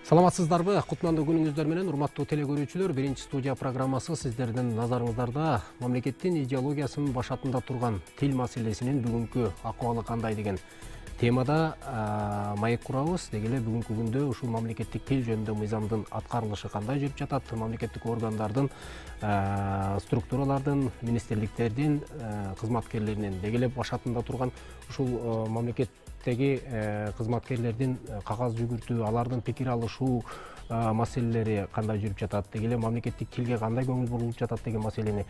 Саламатсыздарбы? Кутмандуу күнүңүздөр менен урматтуу телекөрүүчүлөр, биринчи студия программасы сиздердин назарыңыздарда. Мамлекеттин идеологиясынын башатында турган тил маселесинин бүгүнкү акыбалы кандай деген темада маек курабыз. Деги эле бүгүнкү күндө ушул мамлекеттик тил жөнүндө мыйзамдын аткарылышы кандай жүрүп жатат, мамлекеттик органдардын, структуралардын, министрликтердин кызматкерлеринин деги эле башатында турган ушул мамлекеттеги кызматкерлердин кагаз жүгүртүү, алардын пикир алышуу маселелери кандай жүрүп жатат, деги эле мамлекеттик тилге кандай көңүл бурулуп жатат деген маселени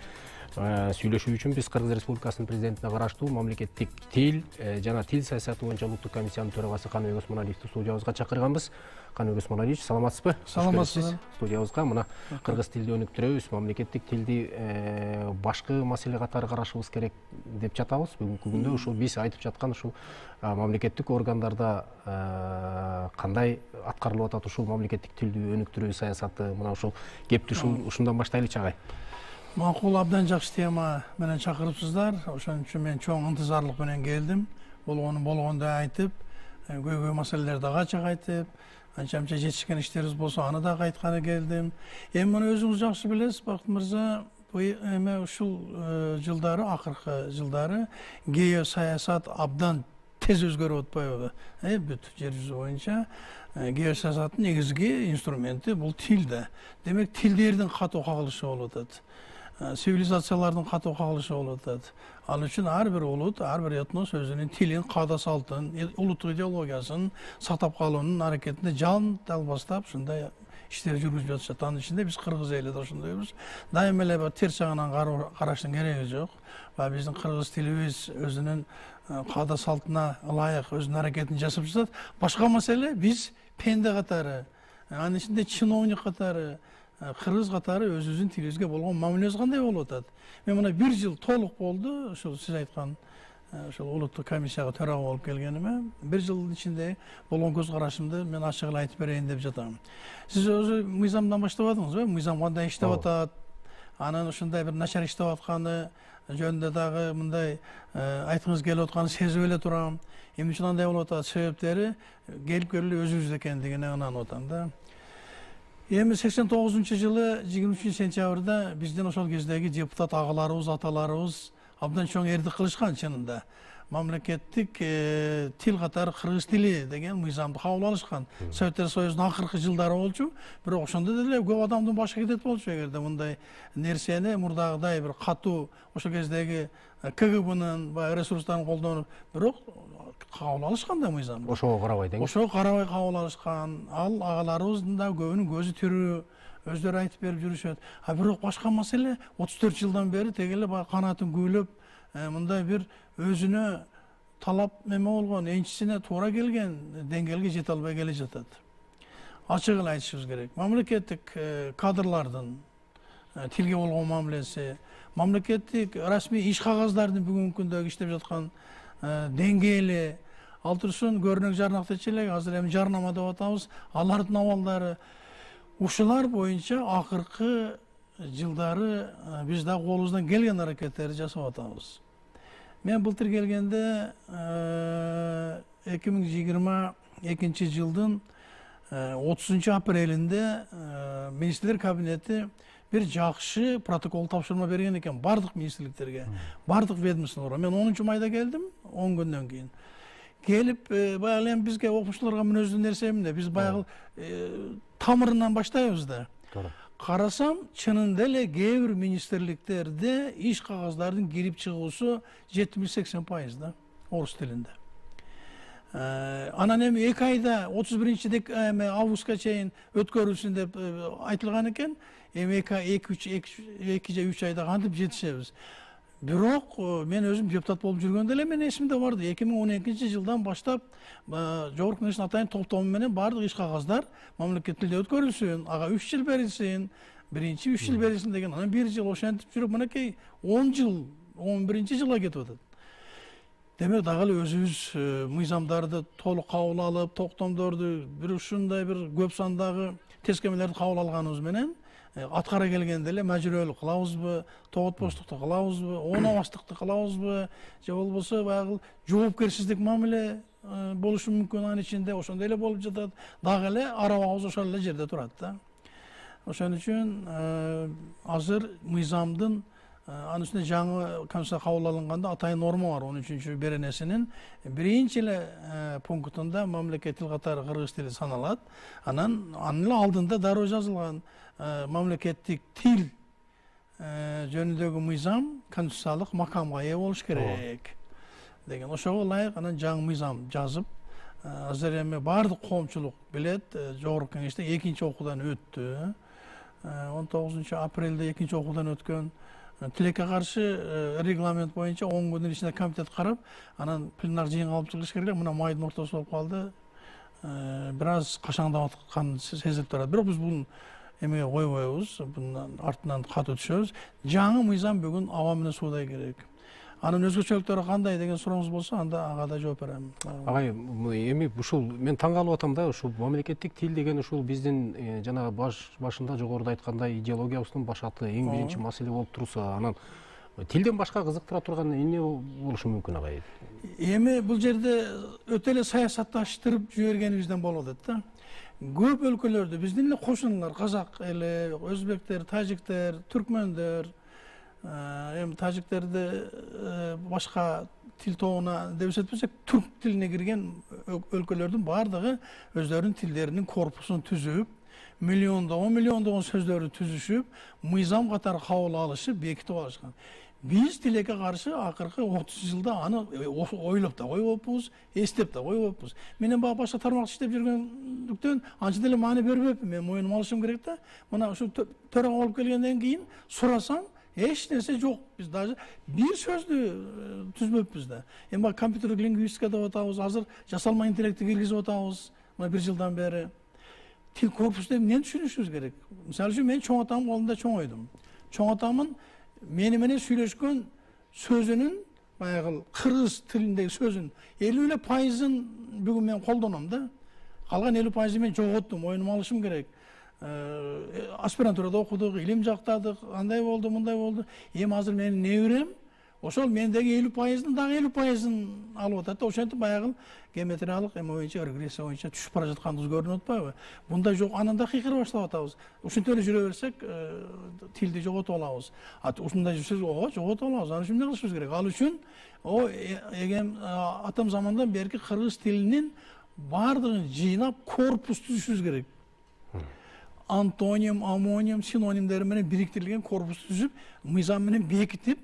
сүйлөшүү үчүн биз Кыргыз Республикасынын президентине караштуу мамлекеттик тил жана тил саясаты боюнча улуттук комиссиянын төрагасы Каныбек Осмоналиевди студиябызга чакырганбыз. Каныбек Осмоналиевич, саламатсызбы? Саламатсыз. Студиябызга мына кыргыз тилди өнүктүрөбүз, мамлекеттик тилди башкы маселе катары карашыбыз керек деп жатабыз. Бүгүнкү күндө ушул биз айтып жаткан ушул мамлекеттик органдарда кандай аткарылып атат ушул мамлекеттик тилди өнүктүрүү саясаты, мына ушул кепти ушундан баштайлычы агай. Макул, абдан жакшы тема менен чакырыпсыздар. Ошон үчүн мен чоң ынтызарлык менен келдим. Болгондо айтып, көйгөй маселелерди ачык айтып, анча-мынча жетишкен иштерибиз болсо аны да айтканы келдим. Эми муну өзүңүз жакшы билесиз, Бакыт мырза, эми ушул жылдары, акыркы жылдары геосаясат абдан тез өзгөрүп атпайбы? Бүт жер жүзү боюнча геосаясаттын негизги инструменти бул тилде. Демек, тилдердин катуу кагылышы болуп атат. Цивилизациялардын катуу кагылышы болуп атат. Ал үчүн ар бир улут, ар бир этнос өзүнүн тилин, каада салтын, улуттук идеологиясын сактап калуунун аракетинде жан далбастап ушундай иштер жүргүзүп жатышат. Анын ичинде биз кыргыз эли да ошондойбуз. Дайыма эле терс жагынан караштын кереги жок. Биздин кыргыз тилибиз өзүнүн каада салтына ылайык өзүнүн аракетин жасап жатат. Башка маселе, биз пенде катары, анын ичинде чиновник катары, кыргыз катары өзүбүздүн тилибизге болгон мамилебиз кандай болуп атат? Мен мына 1 жыл толук болду, ушул сиз айткан ошол улуттук комиссияга төрага болуп келгениме. 1 жылдын ичинде болгон көз карашымды мен ачык эле айтып берейин деп жатам. Сиз өзү мыйзамдан баштабадыңызбы? Мыйзам кандай иштеп атат? Анын ушундай бир начар иштеп атканы жөнүндө дагы мындай айткыңыз келип атканын сезип эле турам. Эмне үчүн андай болуп атат? Себептери келип келип өзүбүздө экендигине ынанып атам да. Эми 89-жылы 23 сентябрда биздин ошол кездеги депутат агаларыбыз, аталарыбыз абдан чоң эрдик кылышкан чынында. Мамлекеттик тил катары кыргыз тили деген мыйзамды кабыл алышкан. Советтер Союзунун акыркы жылдары болчу, бирок ошондо деле көп адамдын башы кетет болчу эгерде мындай нерсени мурдагыдай бир катуу ошол кездеги КГБнын ресурстарын колдонуп, бирок кабыл алышкан да мыйзамды. Ошого карабай деңиз. Ошого карабай кабыл алышкан. Ал агаларыбыздын да көбүнүн көзү тирүү, өздөрү айтып берип жүрүшөт. Бирок башка маселе 34 жылдан бери тегеле канатын күүлөп, мындай бир өзүнө талап эме болгон, энчисине туура келген деңгээлге жете албай келе жатат. Ачык эле айтышыбыз керек. Мамлекеттик кадрлардын тилге болгон мамилеси, мамлекеттик расмий иш кагаздардын бүгүнкү күндөгү иштеп жаткан деңгээли, ал турсун көрүнөк жарнак дечи элек, азыр эми жарнама деп атабыз, алардын абалдары ушулар боюнча акыркы жылдары биз да колубуздан келген аракеттерди жасап атабыз. Мен былтыр келгенде 2022 жылдын 30 апрелинде министрлер кабинети бир жакшы протокол тапшырма берген экен бардык министрликтерге, бардык ведомстволорго. Мен 10 майда келдим, 10 күндөн кийин. Келип, баягы эми бизге окумуштууларга мүнөздүү нерсе эмне? Биз баягы тамырынан баштайбыз да. Карасам, чынында эле кээ бир министрликтерде иш кагаздардын кирип чыгуусу 70-80% да, орус тилинде. Анан эми 2 айда 31 августка чейин өткөрүлсүн деп айтылган экен. Эми 2-3 айда кантип жетишебиз? Бирок мен өзүм депутат болуп жүргөндө эле мен эсимде барды. 2012 жылдан баштап Жогорку Кеңештин атайын топтому менен бардык иш кагаздар мамлекеттик тилде өткөрүлсүн, ага 3 жыл берилсин, биринчи 3 жыл берилсин деген, анан 1 жыл ошентип жүрүп, мынакей 10 жыл, 11-жылга кетип атат. Демек, дагы эле өзүбүз мыйзамдарды толук кабыл алып, токтомдорду бир ушундай бир көп сандагы тескемелерди кабыл алганыбыз менен аткара келгенде эле мажбүрөлүк кылабызбы, тоготпоштукту кылабызбы, оонабастыкты кылабызбы, же болбосо баягы жоопкерсиздик мамиле болушу мүмкүн, анын ичинде ошондой эле болуп жатат. Дагы эле арабабыз ошол эле жерде турат да. Ошон үчүн азыр мыйзамдын анын үстүнө жаңы конституция кабыл алынганда атайын норма бар 13-чү беренесинин биринчи эле пунктунда мамлекет тил катары кыргыз тили саналат. Анын эле алдында дароо жазылган мамлекеттик тил жөнүндөгү мыйзам конституциялык макамга ээ болуш керек деген. Ошого ылайык анан жаңы мыйзам жазып, азыр эми баардык коомчулук билет, жогорку кеңеште экинчи окуудан өттү. 19 апрелде экинчи окуудан өткөн. Тилекке каршы регламент боюнча 10 күндүн ичинде комитет карап, анан пленар жыйынга алып чыгыш керек. Мына майдын ортосу болуп калды. Бир аз кашаңдап аткан сезилип турат. Бирок биз бул эмеге койбойбуз, бунун артынан кат өтүшөбүз. Жаңы мыйзам бүгүн аба менен суудай керек. Анын өзгөчөлүктөрү кандай деген сурооңуз болсо, анда ага да жооп берем. Агай, эми ушул мен таң калып атам да, ушул мамлекеттик тил деген ушул биздин жана башында жогоруда айткандай идеологиябыздын башаты, эң биринчи маселе болуп турса, анан тилден башка кызыктыра турган эмне болушу мүмкүн агай? Эми бул жерде өтө эле саясатташтырып жибергенибизден болуп атат да. Көп өлкөлөрдө биздин эле кошуналар, казак эли, өзбектер, тажиктер, түркмөндөр, эми тажиктерди башка тил тобуна деп эсептесек, түрк тилине кирген өлкөлөрдүн баардыгы өздөрүнүн тилдеринин корпусун түзүп, миллиондогон сөздөрдү түзүшүп, мыйзам катары кабыл алышып, бекитип алышкан. Биз тилекке каршы акыркы 30 жылда аны ойлоп да койбоппуз, эстеп да койбоппуз. Менен баягы башка тармакта иштеп жүргөндүктөн анча деле маани бербеппин. Мен моюнума алышым керек да. Мына ушу төрага болуп келгенден кийин сурасаң, эч нерсе жок. Биз даже бир сөздү түзбөппүз да. Эми баягы компьютерлик лингвистика деп атабыз, азыр жасалма интеллектти киргизип атабыз. Мына 1 жылдан бери тил корпусу деп эмнени түшүнүшүбүз керек? Мисалы үчүн мен чоң атамдын колунда чоңойдум. Чоң атамдын мени менен сүйлөшкөн сөзүнүн, баягы кыргыз тилиндеги сөзүн 50% бүгүн мен колдоном да. Калган 50% мен жоготтум, моюнума алышым керек. Аспирантурада окудук, илим жактадык, андай болду, мындай болду. Эми азыр менин неберем ошол мендеги 50%-дын дагы 50%-ын алып атат да. Ошентип баягы геометриялык эме боюнча, регрессия боюнча түшүп бара жатканыбыз көрүнүп атпайбы? Мындай жок, анан да кыйкыра баштап атабыз. Ушинтип эле жүрө берсек, тилди жоготуп алабыз. Ушундай жүрсөк, жоготуп алабыз. Аны үчүн эмне кылышыбыз керек? Ал үчүн атам замандан берки кыргыз тилинин баардыгын жыйнап корпус түзүшүбүз керек. Антоним, амоним, синонимдери менен бириктирилген корпус түзүп, мыйзам менен бекитип,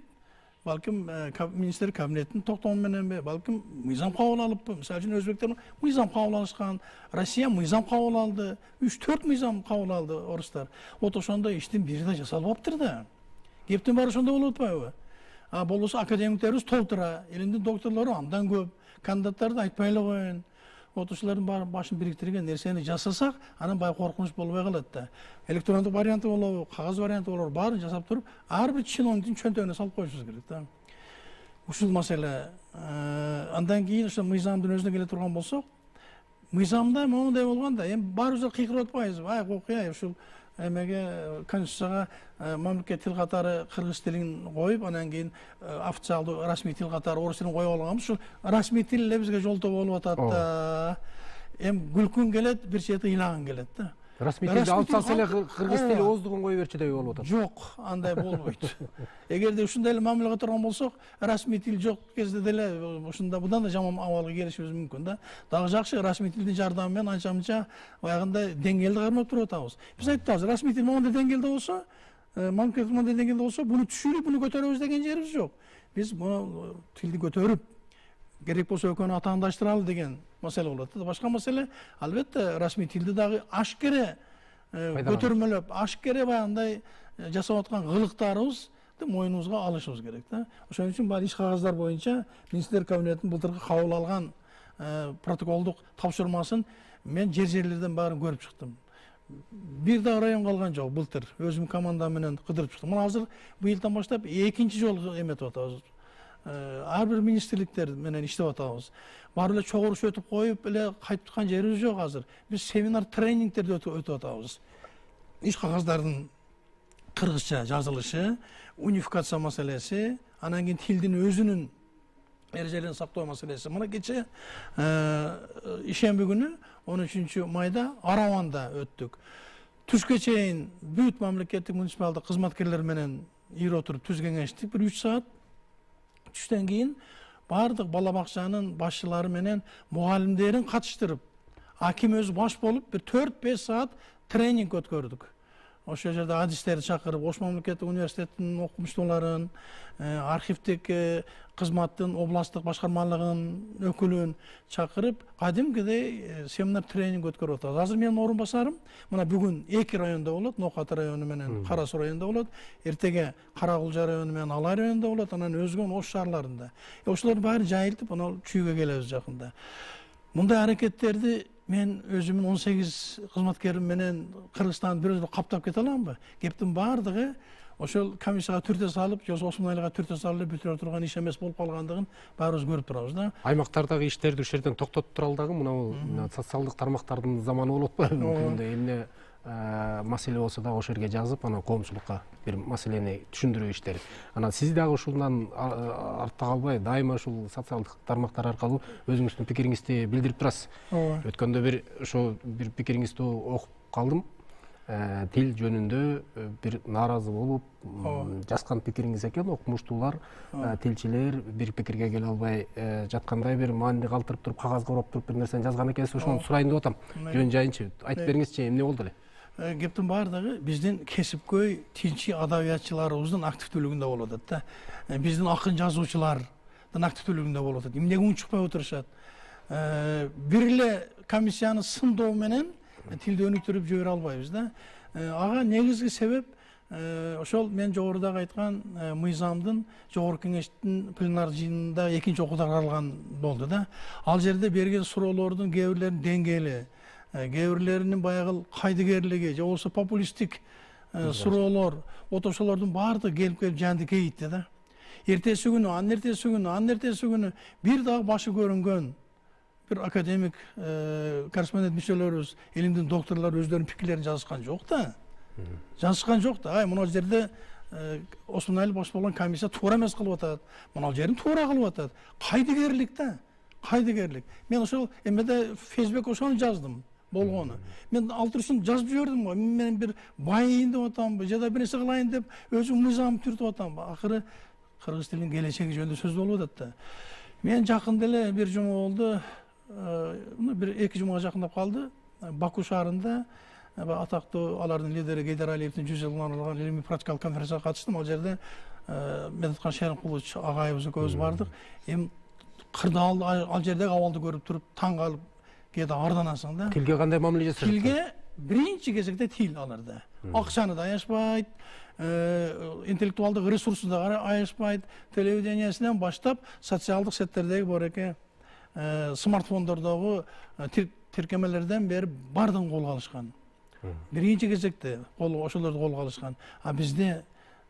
балким министр кабинеттин токтому мененби, балким мыйзам кабыл алыппы. Мисалы үчүн өзбектер мыйзам кабыл алышкан, Россия мыйзам кабыл алды, 3-4 мыйзам кабыл алды орустар. Вот ошондо иштин бири да жасалып аптыр да. Кептин баары ошондо болуп атпайбы? Болбосо академиктерибиз толтура, элиндин докторлору андан көп, кандидаттарды айтпай эле коеюн. Вот ушулардын башын бириктирген нерсени жасасак, анан баягы коркунуч болбой калат да. Электрондук варианты болобу, кагаз варианты болобу, баарын жасап туруп, ар бир чиновниктин чөнтөгүнө салып коюшубуз керек да. Ушул маселе. Андан кийин ошо мыйзамдын өзүнө келе турган болсок, мыйзамда моундай болгон да, эми баарыбыз кыйкырып атпайбызбы? Окуя ушул эмеге конституцияга мамлекет тил катары кыргыз тилин коюп, анан кийин официалдуу расмий тил катары орус тилин коюп алганбыз. Ушул расмий тил эле бизге жолтоо болуп атат да. Эми күлкүң келет, бир чети ыйлагың келет да. Расмий тилди алып салса эле кыргыз тили оздугун кое берчү деп болуп атат. Жок, андай болбойт. Эгерде ушундай эле мамилеге турган болсок, расмий тил жок кезде деле ушунда будан да жаман абалга келишибиз мүмкүн да. Дагы жакшы расмий тилдин жардамы менен анча-мынча баягындай деңгээлди кармап туруп атабыз. Биз айттыбыз, расмий тил моундай деңгээлде болсо, мамлекет моундай деңгээлде болсо, буну түшүрүп, буну көтөрөбүз деген жерибиз жок. Биз буну тилди көтөрүп, керек болсо экөөнү атаандаштыралы деген маселе болот. Башка маселе, албетте, расмий тилди дагы ашкере көтөрмөлөп, ашкере баягындай жасап аткан кылыктарыбызды моюнубузга алышыбыз керек да. Ошон үчүн баары иш кагаздар боюнча министрлер кабинетинин былтыркы кабыл алган протоколдук тапшырмасын мен жерлерден баарын көрүп чыктым. Бир да район калган жок былтыр. Өзүм командам менен кыдырып чыктым. Мына азыр быйылдан баштап экинчи жолу эметип атабыз. Ар бир министрликтер менен иштеп атабыз. Баары эле чогуруш өтүп коюп эле кайтып чыккан жерибиз жок азыр. Биз семинар, тренингтерди өтүп атабыз. Иш кагаздардын кыргызча жазылышы, унификация маселеси, анан кийин тилдин өзүнүн Erежелерин сактоо маселеси. Мына кече ишемби күнү 13 майда Араванда өттүк. Түшкө чейин бүт мамлекеттик муниципалдык кызматкерлер менен ийип отуруп түз кеңештик. Бир 3 саат. Түштөн кийин бардык бала бакчанын башчылары менен мугалимдерин катыштырып, аким өзү баш болуп бир 4-5 саат тренинг өткөрдүк. Ошол жерде адистерди чакырып, Ош мамлекеттик университетинин окумуштууларын, архивдик кызматтын областтык башкармалыгынын өкүлүн чакырып, кадимкидей семинар тренинг өткөрүп атабыз. Азыр менин орун басарым мына бүгүн 2 райондо болот, Нокат району менен Кара Суу районунда болот, эртеге Каракулжа району менен Алай районунда болот, анан өзгөн Ош шаарларында. Ошолордун баары жайылтып, анан чүйгө келебиз жакында. Мындай аракеттерди мен өзүмүн 18 кызматкерим менен Кыргызстан бир өзү каптап кете аламбы? Кептин баардыгы ошол комиссияга түртө салып, же Осмонайлыга түртө салып бүтүрө турган иш эмес болуп калгандыгын баарыбыз көрүп турабыз да. Аймактардагы иштерди ушул жерден токтотуп тура алдагы мына социалдык тармактардын заманы болуп атпайбы? Мүмкүн эмне маселе болсо да ошол жерге жазып, анан коомчулукка бир маселени түшүндүрүү иштери. Анан сиз дагы ушундан артта калбай, дайыма ушул социалдык тармактар аркылуу өзүңүздүн пикириңизди билдирип турасыз. Өткөндө бир ошо бир пикириңизди окуп калдым. Тил жөнүндө бир нааразы болуп жазган пикириңиз экен. Окумуштуулар, тилчилер бир пикирге келе албай жаткандай бир маанилүү калтырып туруп, кагазга ороп туруп бир нерсени жазган экенсиз. Ошону сурайын деп атам. Жөн жайынчы айтып бериңизчи, эмне болду эле? Кептин баардыгы биздин кесипкөй тилчи адабиятчыларыбыздын активдүүлүгүндө болуп атат да. Биздин акын жазуучулардын активдүүлүгүндө болуп атат. Эмнеге унчукпай отурушат? Бир эле комиссияны сындоо менен тилди өнүктүрүп жибере албайбыз да. Ага негизги себеп ошол мен жогорудагы айткан мыйзамдын жогорку кеңештин пленар жыйынында экинчи окууда каралган болду да. Ал жерде берген суроолордун кээ бирлеринин деңгээли, кээ бирлеринин баягы кайдыгерлиги же болбосо популисттик суроолор, ошолордун баардыгы келип жанды кейитти да. Эртеси күнү, анын эртеси күнү бир дагы башы көрүнгөн bir akademik korrespondent мүчөлөрүбүз, илимдин докторлору өздөрүнүн пикирлерин жазышкан жок да. Жазышкан жок да. Ай, мына жерде Осмонайлы баш болгон комиссия туура эмес кылып атат. Мына жерин туура кылып атат. Кайдыгерлик да. Кайдыгерлик. Мен ошол эмеде Facebook ошону жаздым болгону. Мен ал турушун жазып жибердим го. Мен бир байыйын деп атамбы, же да бир нерсе кылайын деп өзүм мыйзам түртүп атамбы. Акыры кыргыз тилинин келечеги жөнүндө сөз болуп атат да. Мен жакында эле бир жума болду, bir 2 жумага жакындап калды. Баку шаарында атактуу алардын лидери Гейдар Алиевдин 100 жылына арналган илимий практикалык конференцияга катыштым. Ал жерде Медеткан Шеринкулович агайыбыз экөөбүз бардык. Эми кырдаал ал жердеги абалды көрүп туруп таң калып кээде арданасың да. Тилге кандай мамиле жасайсыз? Тилге биринчи кезекте тил аларда. Акчаны да аяшпайт, интеллектуалдык ресурсу да аяшпайт, телевидениесинен баштап социалдык сеттердеги бореке смартфондордогу тиркемелерден бери бардыгын колго алышкан. Биринчи кезекте ошолорду колго алышкан. А бизде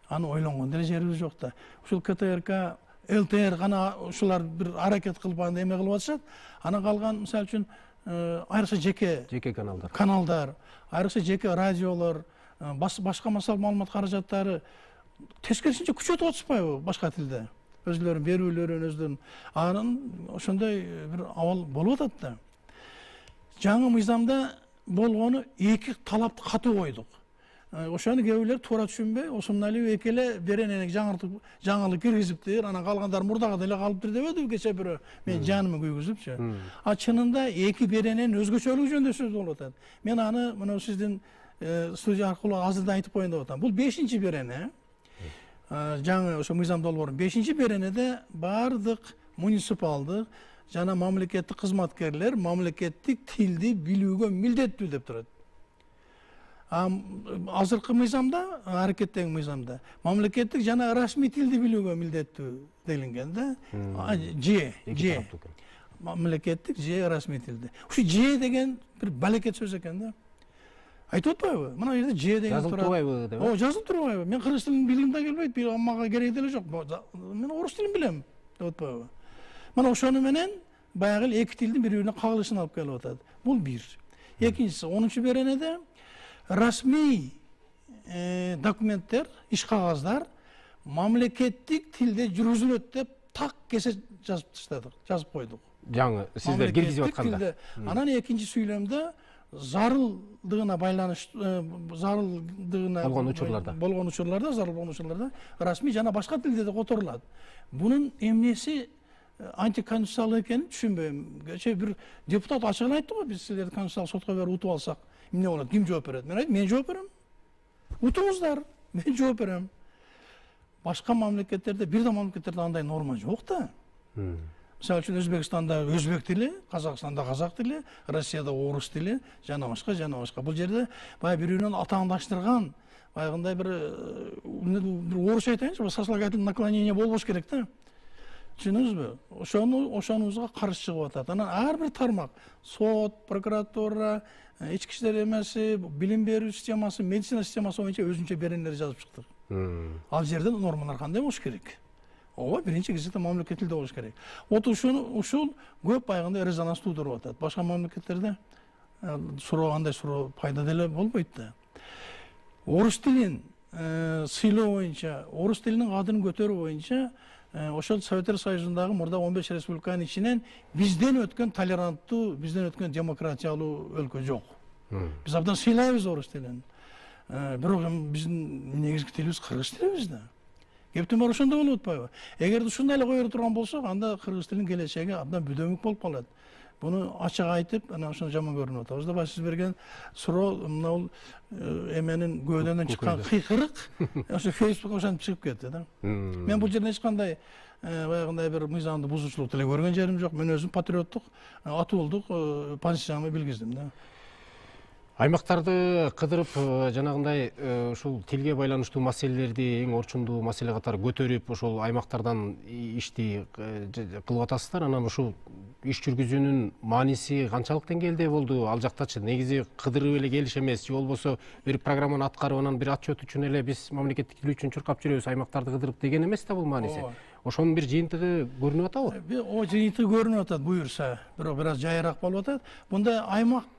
аны ойлонгон деле жерибиз жок да. Ушул КТРК, ЛТР гана ушулар бир аракет кылып анда эме кылып атышат. Анан калган, мисалы үчүн, айрыкча жеке каналдар, айрыкча жеке радиолор, башка маалымат каражаттары тескерисинче күчөтүп атышпайбы башка тилде? Өзлөрүнүн берүүлөрүн, өзлөрүнүн анан ошондой бир абал болуп атат да. Жаңы мыйзамда болгону 2 талапты катуу койдук. Ошону кээ бирлер туура түшүнбөй, Осмонали эки эле беренени жаңылык киргизиптир, анан калгандары мурдага деле калыптыр дебеди кече бирөө. Мен жанымы күйгүзүпчү. А чынында 2 берененин өзгөчөлүгү жөнүндө сөз болуп атат. Мен аны мына сиздин студия аркылуу азырдан айтып коеюн деп атам. Бул 5-чи берене. Жаңы ошо мыйзам долбоорунун 5-чи беренеде бардык муниципалдык жана мамлекеттик кызматкерлер мамлекеттик тилди билүүгө милдеттүү деп турат. Азыркы мыйзамда, аракеттеги мыйзамда мамлекеттик жана расмий тилди билүүгө милдеттүү делинген да. Же мамлекеттик же расмий тилди. Ушу же деген бир балекет сөз экен да. Айтып атпайбы? Мына жерде же деген турат. Жазылып турбайбы деп. Жазылып турбайбы? Мен кыргыз тилин билгим да келбейт, мага керек деле жок. Мен орус тилин билем деп атпайбы? Мына ошону менен баягы 2 тилдин бири-бирине кагылышын алып келип атат. Бул бир. Экинчиси, 10-чу беренеде расмий документтер, иш кагаздар мамлекеттик тилде жүргүзүлөт деп так кесе жазып таштадык, жазып койдук. Жаңы сиздер киргизип атканда. Анан экинчи сүйлөмдө зарылдыгына байланыштуу, зарылдыгына болгон учурларда расмий жана башка тилде да которулат. Бунун эмнеси антиконституциялык экенин түшүнбөйм. Кече бир депутат ачыгын айтты го, биз силерди конституциялык сотко берип утуп алсак, эмне болот? Ким жооп берет? Мен айттым, мен жооп берем. Утуңуздар, мен жооп берем. Башка мамлекеттерде, бир да мамлекеттерде андай норма жок да. Мисалы үчүн Өзбекстанда өзбек тили, Казакстанда казак тили, Россияда орус тили, жана башка. Бул жерде баягы бири-биринен атаандаштырган, баягындай бир орусча айтайынчы, сослагательный наклонение болбош керек да. Түшүнүңүзбү? Ошонубузга каршы чыгып атат. Анан ар бир тармак, сот, прокуратура, ички иштер эмеси, билим берүү системасы, медицина системасы боюнча өзүнчө беренелер жазып чыктык. Ал жерде нормалар кандай болуш керек? Ооба, биринчи кезекте мамлекет тилде болуш керек. Ушул көп баягындай резонанс туудуруп атат. Башка мамлекеттерде андай суроо пайда деле болбойт да. Орус тилин сыйлоо боюнча, орус тилинин кадырын көтөрүү боюнча ошол Советтер Союзундагы мурда 15 республиканын ичинен бизден өткөн толеранттуу, бизден өткөн демократиялуу өлкө жок. Биз абдан сыйлайбыз орус тилин. Бирок биздин негизги тилибиз кыргыз тилибиз да. Кептин бар ошондо болуп атпайбы? Эгерде ушундай эле кое турган болсок, анда кыргыз тилинин келечеги абдан бүдөмүк болуп калат. Буну ачык айтып, анан ошону жаман көрүнүп атабыз. Дабы сиз берген суроо мына эменин көөдөнөн чыккан кыйкырык ошо Facebookка ошентип чыгып кетти да. Мен бул жерде эч кандай баягындай бир мыйзамды бузуучулук деле көргөн жерим жок. Мен өзүм патриоттук, атуулдук позициямды билгиздим да. Аймактарды кыдырып, жанагындай ушул тилге байланыштуу маселелерди эң орчундуу маселе катары көтөрүп, ошол аймактардан ишти кылып атасыздар. Анан ушул иш жүргүзүүнүн мааниси канчалык деңгээлде болду? Ал жактачы негизи кыдырып эле келиш эмес, же болбосо бир программаны аткарып, анан бир отчет үчүн эле биз мамлекеттик тил үчүн чуркап жүрөбүз, аймактарды кыдырып деген эмес да бул мааниси. Ошонун бир жыйынтыгы көрүнүп атабы? О жыйынтыгы көрүнүп атат, буюрса, бирок бир аз жайыраак болуп атат. Бунда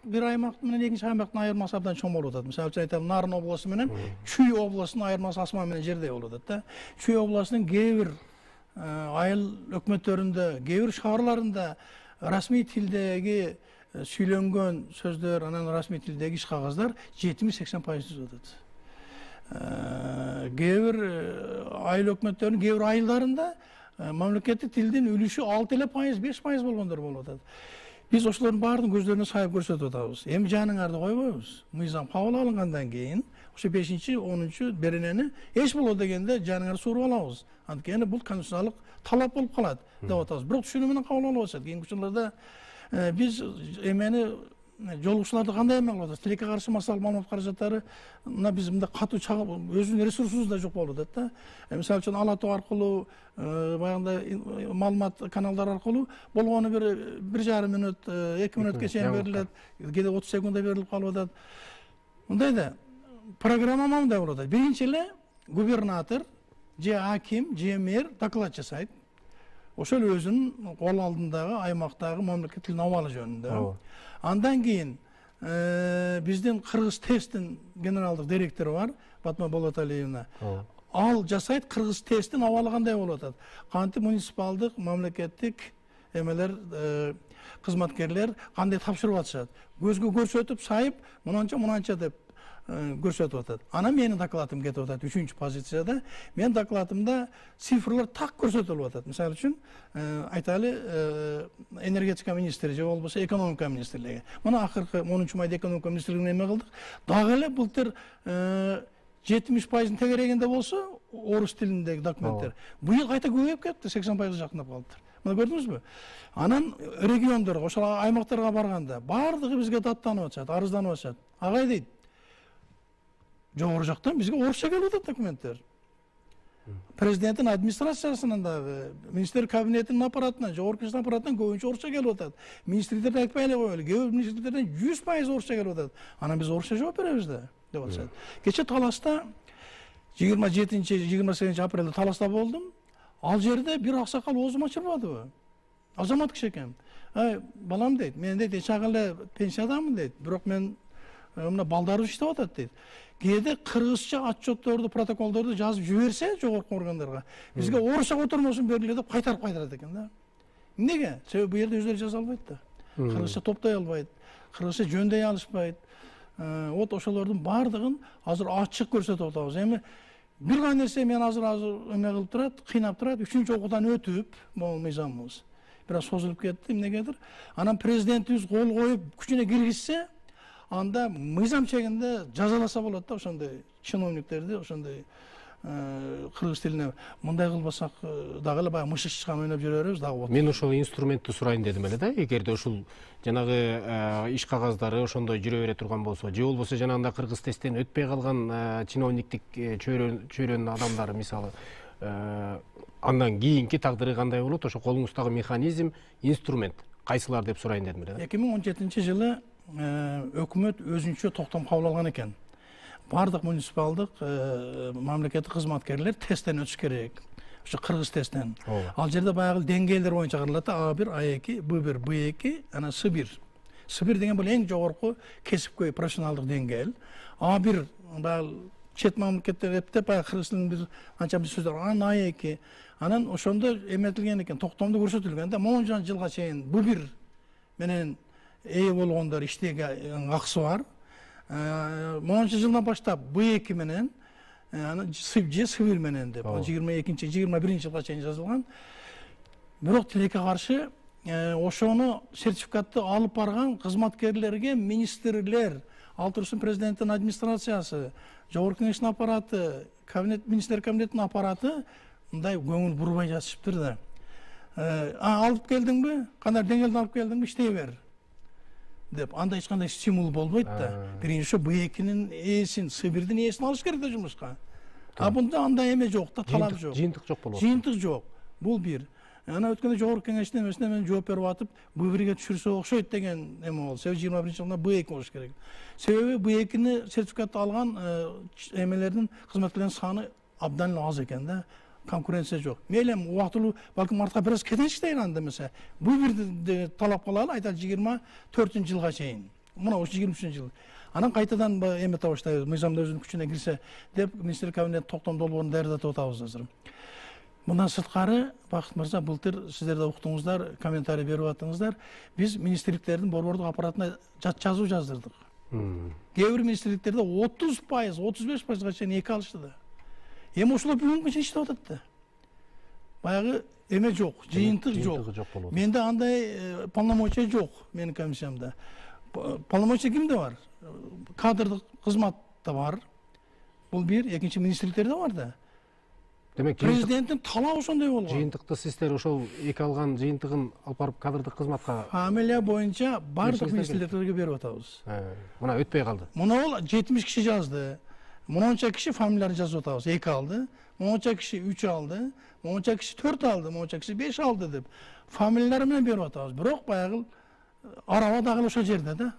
бир аймак менен экинчи аймактын айырмасы абдан чоң болуп атат. Мисалы үчүн айталым, Нарын областы менен Чүй областынын айырмасы асман менен жердей болуп атат да. Чүй областынын кээ бир айыл өкмөттөрүндө, кээ бир шаарларында расмий тилдеги сүйлөнгөн сөздөр, анан расмий тилдеги иш кагаздар 70-80% түзүп атат. Кээ бир айыл өкмөттөрүнүн кээ бир айылдарында мамлекеттик тилдин үлүшү 6-5% болгондор болуп атат. Биз ошолордун баардыгын көздөрүнө сайып көрсөтүп атабыз. Эми жаныңарды койбойбуз. Мыйзам кабыл алынгандан кийин ошо 5-10 беренени эч болбодо дегенде жаныңарды suurуп алабыз. Анткени бул конституциялык талап болуп калат деп атабыз. Бирок түшүнүү менен кабыл алып атышат. Кийинки учурларда биз эмени жолугушууларды кандай эме кылып атабыз? Тилекке каршы массалык маалымат каражаттарына биз мындай катуу чагып, өзүнүн ресурсубуз да жок болуп атат да. Мисалы үчүн Ала Тоо аркылуу, баягындай маалымат каналдары аркылуу болгону бир 1,5 мүнөт, 2 мүнөткө чейин берилет, кээде 30 секундда берилип калып атат. Мындай да программа мындай болуп атат. Биринчи эле губернатор же аким, же мэр доклад жасайт. Ошол өзүнүн кол алдындагы аймактагы мамлекет тилин абалы жөнүндө. Андан кийин биздин кыргыз тесттин генералдык директору бар, Батма Болоталиевна. Ал жасайт кыргыз тесттин абалы кандай болуп атат. Кантип муниципалдык, мамлекеттик эмелер, кызматкерлер кандай тапшырып атышат. Көзгө көрсөтүп, сайып, мынанча деп көрсөтүп атат. Анан менин докладым кетип атат 3-чү позицияда. Мен докладымда цифрлар так көрсөтүлүп атат. Мисалы үчүн айталы энергетика министри же болбосо экономика министрлиги. Мына акыркы 10 майда экономика министрлигине эме кылдык. Дагы эле былтыр 70% тегерегинде болсо орус тилиндеги документтер. Быйыл кайта көбөйүп кетти, 80% жакындап калыптыр. Мына көрдүңүзбү? Анан региондорго, ошол аймактарга барганда баардыгы бизге даттанып атышат, арызданып атышат. Агай дейт, жогору жактан бизге орусча келип атат документтер. Президенттин администрациясынан дагы, министр кабинетинин аппаратынан, жогорку аппаратынан көбүнчө орусча келип атат. Министрликтерден айтпай эле коелу, кээ бир министрликтерден 100% орусча келип атат. Анан биз орусча жооп беребиз да, деп атышат. Кече Таласта 27-28 апрелде Таласта болдум. Ал жерде бир аксакал оозум ачырбадыбы? Азамат киши экен. Балам дейт, мен дейт, эч ак эле пенсиядамын дейт. Бирок мен мына балдарыбыз иштеп атат дейт. Кээде кыргызча отчетторду, протоколдорду жазып жиберсе жогорку органдарга, бизге орусча отурмосун бериле деп кайтарат экен да. Эмнеге? Себеби бу жерде өздөрү жаза албайт да. Кыргызча топтой албайт, кыргызча жөндөй алышпайт. Вот ошолордун бардыгын азыр ачык көрсөтүп атабыз. Эми бир гана нерсе мен азыр эме кылып турат, кыйнап турат, 3-чү окуудан өтүп, могу мыйзамыбыз бирок созулуп кетти, эмнегедир? Анан президентибиз кол коюп күчүнө киргизсе, анда мыйзам чегинде жазаласа болот да ошондой чиновниктерди, ошондой кыргыз тилине мындай кылбасак дагы эле баягы мышык чычкан ойноп жүрө беребиз дагы болот. Мен ошол инструментти сурайын дедим эле да, эгерде ушул жанагы иш кагаздары ошондой жүрө бере турган болсо, же болбосо жанагындай кыргыз тесттен өтпөй калган чиновниктик чөйрөнүн адамдары мисалы андан кийинки тагдыры кандай болот? Ошо колуңуздагы механизм, инструмент кайсылар деп сурайын дедим эле. 2017-жылы өкмөт өзүнчө токтом кабыл алган экен. Бардык муниципалдык мамлекеттик кызматкерлер тесттен өтүш керек. Ошо кыргыз тесттен. Ал жерде баягы деңгээлдер боюнча каралат. А1, А2, Б1, Б2, анан С1. С1 деген бул эң жогорку кесипкөй профессионалдык деңгээл. А1 баягы чет мамлекеттер эптеп баягы кыргыз тилинин бир анча бир сөздөр. Анан А2, анан ошондо эметилген экен, токтомдо көрсөтүлгөн да 10 жылга чейин Б1 менен ээ болгондор иштеге акысы бар. 10 жылдан баштап Б2 менен, анан С1 менен деп 22-21 жылга чейин жазылган. Бирок тилекке каршы ошону сертификатты алып барган кызматкерлерге министрлер, ал турсун президенттин администрациясы, жогорку кеңештин аппараты, министрлер кабинетинин аппараты мындай көңүл бурбай жатышыптыр да. Алып келдиңби? Кандай деңгээлден алып келдиңби? Иштей бер деп, анда эч кандай стимул болбойт да. Биринчи Б2-нин ээсин, С1-дин ээсин алыш керек да жумушка. Бунда андай эме жок да, талап жок. Жыйынтык жок болот. Жыйынтык жок. Бул бир. Анан өткөндө жогорку кеңештин эмесине мен жооп берип атып, Б1-ге түшүрсө окшойт деген эме болду. Себеби 21-жылда Б2 болуш керек. Себеби Б2-ни сертификатты алган эмелердин, кызматкерлердин саны абдан аз экен да. Конкуренция жок. Мейлі уақытылы балким артқа біраз кетеншіктейін анда mesela. Бұл бір талап қалалы айтады 24 жылға чейін. Мына осы 23 жыл. Анан қайтадан эме табыштайбыз, мыйзамда өзүнүн күчүнө кирсе деп министр кабинет токтом долбоорун даярдатып атабыз азыр. Мындан сырткары Бакыт мырза былтыр сиздер да уктуңуздар, комментарий берип аттыңыздар. Биз министрликтердин борбордук аппаратына жат жазуу жаздырдык. Кээ бир министрликтерде 30%, 35%га чейин эки алышты да. Эми ошолор бүгүнкү күнчө иштеп атат да. Баягы эме жок, жыйынтык жок. Менде андай полномочия жок, менин комиссиямда. Полномочия кимде бар? Кадрдык кызматта бар. Бул бир, экинчи министрликтерде бар да. Демек, президенттин талабы ошондой болгон. Жыйынтыкты сиздер ошол эки алган жыйынтыгын алып барып кадрдык кызматка фамилия боюнча бардык министрликтерге берип атабыз. Мына өтпөй калды. Мына ол 70 киши жазды. Монча киши фамилияларын жазып атабыз. 2 алды. Монча киши 3 алды. Монча киши 4 алды. Монча киши 5 алды деп. Фамилиялары менен берип атабыз. Бирок баягы араба дагы ошол жерде да.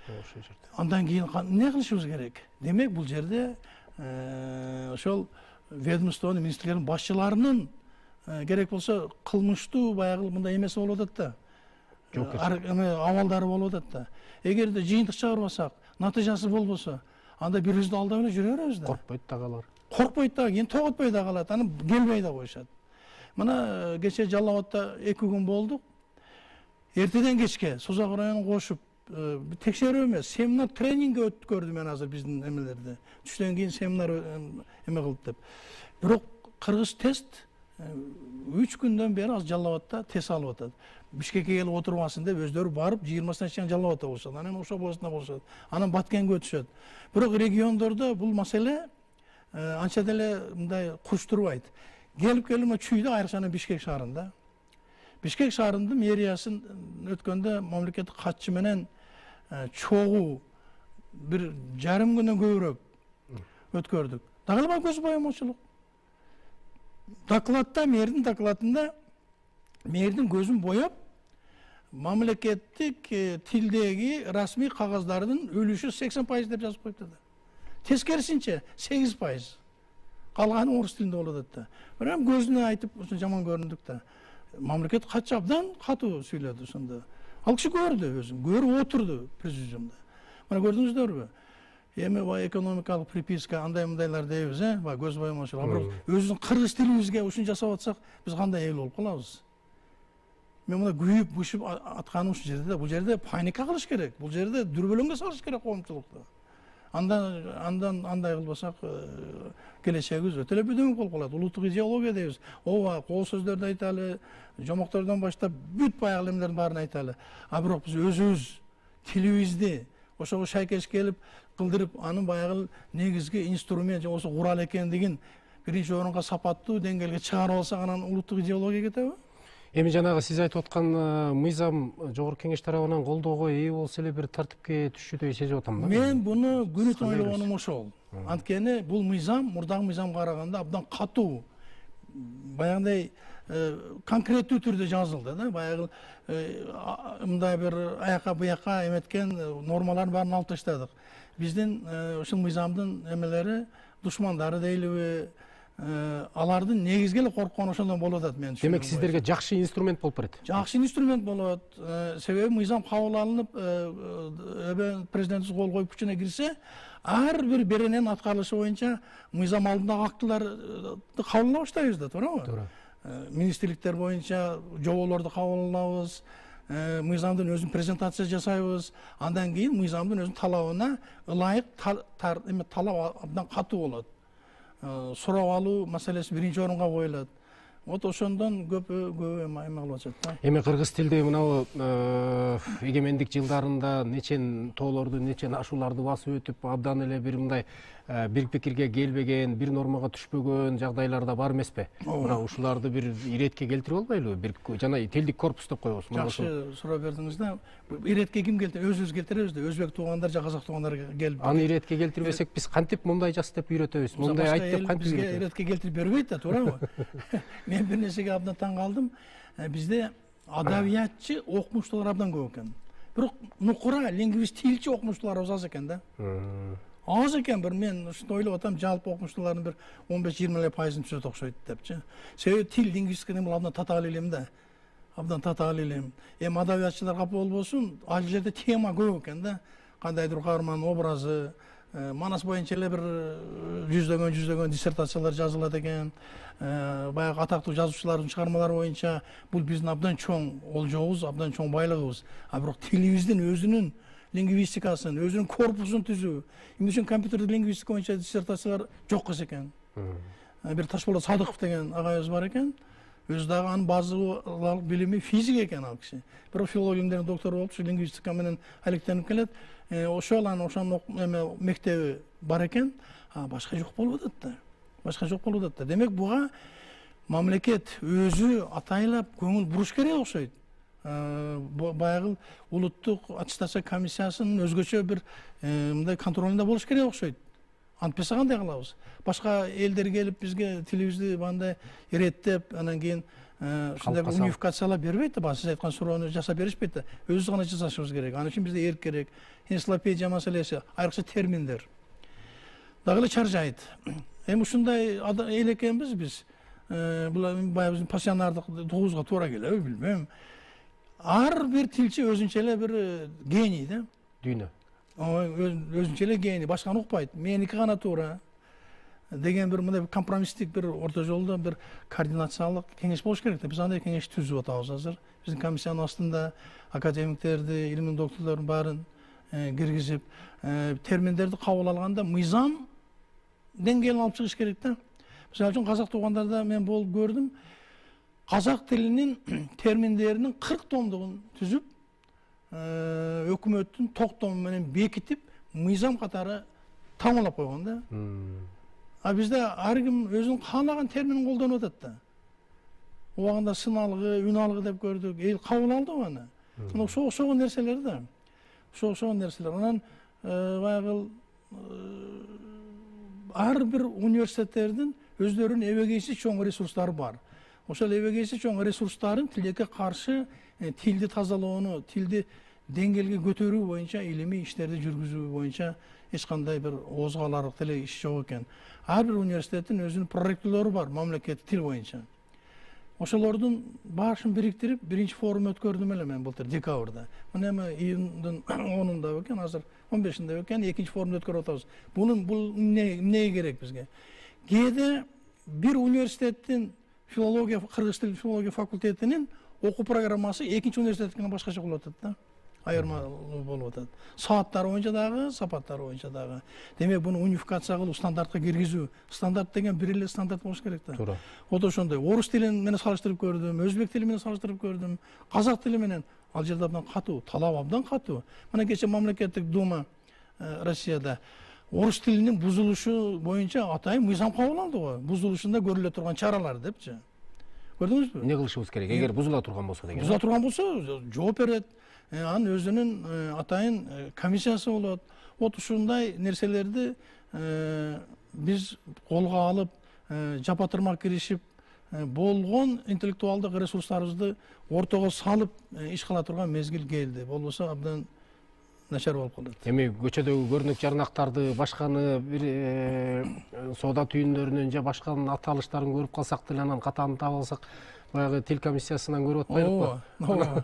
Ошол жерде. Андан кийин эмне кылышыбыз керек? Демек бул жерде ошол ведомствонун, министрлердин башчыларынын керек болсо кылмыштуу баягы мындай эмеси болуп атат да. Абалдары болуп атат да. Эгерде жыйынтык чыгарбасак, натыйжасы болбосо, анда бирибизди алдап эле жүрө беребиз да. Коркпойт да калар. Коркпойт да, кийин тоготпой да калат, аны келбей да коюшат. Мына кече Жалал Абадта 2 күн болдук. Эртеден кечке Созак районун кошуп текшерүү эмес, семинар тренингге өткөрдүм мен азыр биздин эмелерде. Түштөн кийин семинар эме кылып деп. Бирок кыргыз тест 3 күндөн бери аз Жалал Абадта тест алып атат. Бишкекке келип отурбасын деп өздөрү барып 20-сына чейин Жалал Абадта болушат. Анан ошо областында болушат. Анан Баткенге өтүшөт. Бирок региондордо бул маселе анча деле мындай куч турбайт. Келип чүйдө айрыкча Бишкек шаарында. Бишкек шаарынын мэриясын өткөндө мамлекеттик катчы менен чогуу бир жарым күнөн көбүрөөк өткөрдүк. Дагы эле көз боемочулук. Докладта, мэрдин докладында мэрдин көзүн бояп, мамлекеттик тилдеги расмий кагаздардын үлүшү 80% деп жазып коюпту да. Тескерисинче 8%. Калганы орус тилинде болуп атат да. Бирок көзүнө айтып жаман көрүндүк да. Мамлекет катчы абдан катуу сүйлөдү ошондо. Ал киши көрдү өзүн, көрүп отурду президиумда. Мына көрдүңүздөрбү? Эми экономикалык приписка андай-мындайлар дейбиз, көз боямаушылык. Бирок өзүбүздүн кыргыз тилибизге ушуну жасап атсак, биз кандай эл болуп калабыз? Мен мына күйүп, бушуп атканым ушул жерде, бул жерде паника кылыш керек. Бул жерде дүрбөлөңгө салыш керек коомчулукту. Андан андай кылбасак, келечегибиз өтө эле бөдөңк болуп калат. Улуттук идеология дейбиз. Ооба, кол сөздөрдү айталы, жомоктордон баштап бүт баягы эмелердин баарын айталы. А бирок биз өзүбүз тилибизди ошого шайкеш келип кылдырып, анын баягы негизги инструмент, ошо курал экендигин биринчи орунга сапаттуу деңгээлге чыгарып алсак, анан улуттук идеология кетеби? Эми жанагы сиз айтып аткан мыйзам жогорку кеңеш тарабынан колдоого ээ болсо эле бир тартипке түшчүдөй сезип атам да. Мен буну күнү түн ойлогонум ошол. Анткени бул мыйзам мурдагы мыйзамга караганда абдан катуу, баягындай конкреттүү түрдө жазылды да. Баягы мындай бир аяка буяка эметкен нормалардын баарын алып таштадык. Биздин ушул мыйзамдын эмелери, душмандары дейлиби, алардын негизги эле корккону ошондон болуп атат мен. Демек сиздерге жакшы инструмент болуп барат. Жакшы инструмент болот. Себеби мыйзам кабыл алынып, президентибиз кол коюп күчүнө кирсе, ар бир берененин аткарылышы боюнча мыйзам алдындагы актыларды кабыл ала баштайбыз да, туурабы? Туура. Министрликтер боюнча жоболорду кабыл алабыз, мыйзамдын өзүн презентация жасайбыз, андан кийин мыйзамдын өзүнүн талабына ылайык талап абдан катуу болот. Сурап алуу маселеси биринчи орунга коюлат. Вот ошондон көп эме кылып атышат да. Эми кыргыз тилде мынау эгемендик жылдарында нечен тоолорду, нечен ашууларды басып өтүп, абдан эле бир мындай бир пикирге келбеген, бир нормага түшпөгөн жагдайларда бар эмеспи? Мына ушуларды бир иретке келтирип албайлыбы? Бир жана тилдик корпус деп коебуз. Жакшы суроо бердиңиз да. Иретке ким келтирет? Өзүбүз келтиребиз да. Өзбек туугандар же казак туугандар келип. Аны иретке келтирбесек, биз кантип мындай жаз деп үйрөтөбүз? Мындай айт деп кантип үйрөтөбүз? Бизге иретке келтирип бербейт да, туурабы? Мен бир нерсеге абдан таң калдым. Бизде адабиятчы окумуштуулар абдан көп экен. Бирок нукура, лингвист, тилчи окумуштууларыбыз аз экен да. Аз экен, бир мен ушунду ойлоп атам, жалпы окумуштуулардын бир 15-20% түзөт окшойт депчи. Себеби тил, лингвистика бул абдан татаал илим да. Абдан татаал илим. Эми адабиятчылар капа болбосун, ал жерде тема көп экен да. Кандайдыр каармандын образы, Манас боюнча эле бир жүздөгөн диссертациялар жазылат экен. Баягы атактуу жазуучулардын чыгармалары боюнча бул биздин абдан чоң олжобуз, абдан чоң байлыгыбыз. А бирок тилибиздин өзүнүн лингвистикасын, өзүнүн корпусун түзүү. Эмне үчүн компьютердик лингвистика боюнча диссертациялар жок экен. Бир Ташболот Садыков деген агайыбыз бар экен. Өзү дагы анын базалык билими физика экен ал киши. Бирок филология илимдеринин доктору болуп, лингвистика менен алектенип келет. Ошол ошонун мектеби бар экен, башка жок болуп атат да. Башка жок болуп атат да. Демек буга мамлекет өзү атайлап көңүл буруш керек окшойт. Баягы улуттук аттестация комиссиясынын өзгөчө бир мындай контролунда болуш керек окшойт. Антпесе кандай кылабыз? Башка элдер келип бизге тилибизди мындай иреттеп, анан кийин ушундай унификациялап бербейт да, сиз айткан суроону жасап беришпейт да. Өзүбүз гана жасашыбыз керек. Анын үчүн бизде эрк керек. Энциклопедия маселеси, айрыкча терминдер. Дагы эле чаржайт. Эми ушундай эл экенбиз биз. Бул баягы биздин пассионардык тугузга туура келеби, билбейм. Ар бир тилчи өзүнчө эле бир гений да. Дүйнө. Өзүнчө эле гений, башканы укпайт. Меники гана туура деген бир мындай компромисстик бир орто жолдо бир координациялык кеңеш болуш керек да. Биз андай кеңеш түзүп атабыз азыр. Биздин комиссиянын астында академиктерди, илимдин докторлорун баарын киргизип, терминдерди кабыл алганда мыйзам деңгээлин алып чыгыш керек да. Мисалы үчүн казак туугандарда мен болуп көрдүм. Казак тилинин терминдеринин 40 томдугун түзүп, өкмөттүн токтому менен бекитип, мыйзам катары таңуулап койгон да. А бизде ар ким өзүнүн каалаган терминин колдонуп атат да. Убагында сын алгы, үн алгы деп көрдүк. Эл кабыл алды аны. Мына ошол нерселер да. Ошол нерселер. Анан баягы ар бир университеттердин өздөрүнүн эбегейси чоң ресурстары бар. Ошол эбегейси чоң ресурстарын тилекке каршы тилди тазалоону, тилди деңгээлге көтөрүү боюнча илимий иштерди жүргүзүү боюнча эч кандай бир оозго аларлык иш жок экен. Ар бир университеттин өзүнүн проректорлору бар мамлекеттик тил боюнча. ошолордун башын бириктирип биринчи форум өткөрдүм эле мен былтыр декабрда. Мына эми июндун 10-унда экен, азыр 15-inde экен, экинчи форумду өткөрүп атабыз. Бул эмнеге керек бизге? Кээде бир университеттин филология, кыргыз тили филология факультетинин окуу программасы экинчи университеттикинен башкача болуп атат да. Айырмалуу болуп атат. Сааттары боюнча дагы, сапаттары боюнча дагы. Демек буну унификация кылып, стандартка киргизүү. Стандарт деген бир эле стандарт болуш керек да. Туура. Вот ошондой. Орус тилин менен салыштырып көрдүм, өзбек тили менен салыштырып көрдүм, казак тили менен. Ал жерде абдан катуу, талап абдан катуу. Мына кече мамлекеттик дума Россияда орус тилинин бузулушу боюнча атайын мыйзам кабыл алды го. Бузулушунда көрүлө турган чаралар депчи. Көрдүңүзбү? Эмне кылышыбыз керек? Эгер бузула турган болсо деген. Бузула турган болсо жооп берет. Анын өзүнүн атайын комиссиясы болот. Вот ушундай нерселерди биз колго алып, жапа-тырмак киришип, болгон интеллектуалдык ресурстарыбызды ортого салып иш кыла турган мезгил келди. Болбосо абдан начар болуп калат. Эми көчөдөгү көрүнөк жарнактарды, башканы бир соода түйүндөрүнөн же башканын аталыштарын көрүп калсак деле анан катааны таап алсак, баягы тил комиссиясынан көрүп атпайлыкпы? Ооба.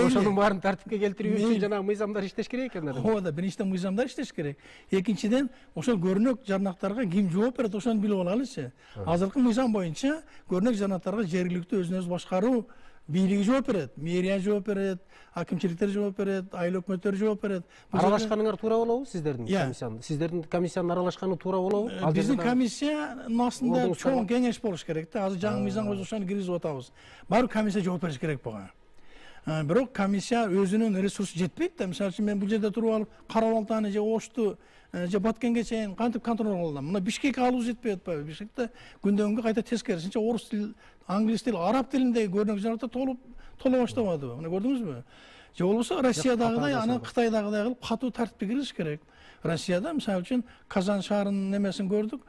Ошонун баарын тартипке келтирүү үчүн жанагы мыйзамдар иштеш керек экен. Ооба да, биринчиден мыйзамдар иштеш керек. Экинчиден, ошол көрүнөк жарнактарга ким жооп берет, ошону билип алалычы. Азыркы мыйзам боюнча көрүнөк жарнактарга жергиликтүү өзүн өзү башкаруу бийлиги жооп берет, мэрия жооп берет, акимчиликтер жооп берет, айыл өкмөттөр жооп берет. Аралашканыңар туура болобу сиздердин комиссиянын? Сиздердин комиссиянын аралашканы туура болобу? Биздин комиссиянын астында чоң кеңеш болуш керек да. Азыр жаңы мыйзамга ошону киргизип атабыз. Баары комиссия жооп бериш керек буга. Бирок комиссия өзүнүн ресурсу жетпейт да. Мисалы үчүн мен бул жерде туруп алып, Кара-Балтаны же Ошту же Баткенге чейин кантип контроль кылам? Мына Бишкекке алуу жетпей атпайбы? Бишкекте күндөн күнгө кайта тескерисинче орус тил, англис тил, араб тилиндеги көрүнөк жарнактар толо баштабадыбы? Мына көрдүңүзбү? Же болбосо Россиядагыдай, анан Кытайдагыдай кылып катуу тартипке кириш керек. Россияда мисалы үчүн Казан шаарынын немесин көрдүк.